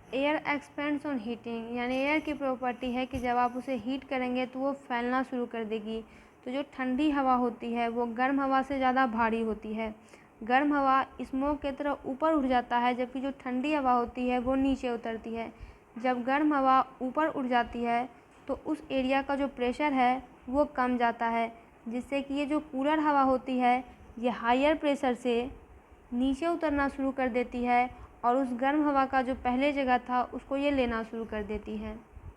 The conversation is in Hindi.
एयर एक्सपेंड्स ऑन हीटिंग, यानी एयर की प्रॉपर्टी है कि जब आप उसे हीट करेंगे तो वो फैलना शुरू कर देगी। तो जो ठंडी हवा होती है वो गर्म हवा से ज़्यादा भारी होती है। गर्म हवा स्मोक की तरह ऊपर उठ जाता है, जबकि जो ठंडी हवा होती है वो नीचे उतरती है। जब गर्म हवा ऊपर उठ जाती है तो उस एरिया का जो प्रेशर है वो कम जाता है, जिससे कि ये जो कूलर हवा होती है ये हायर प्रेशर से नीचे उतरना शुरू कर देती है और उस गर्म हवा का जो पहले जगह था उसको ये लेना शुरू कर देती है।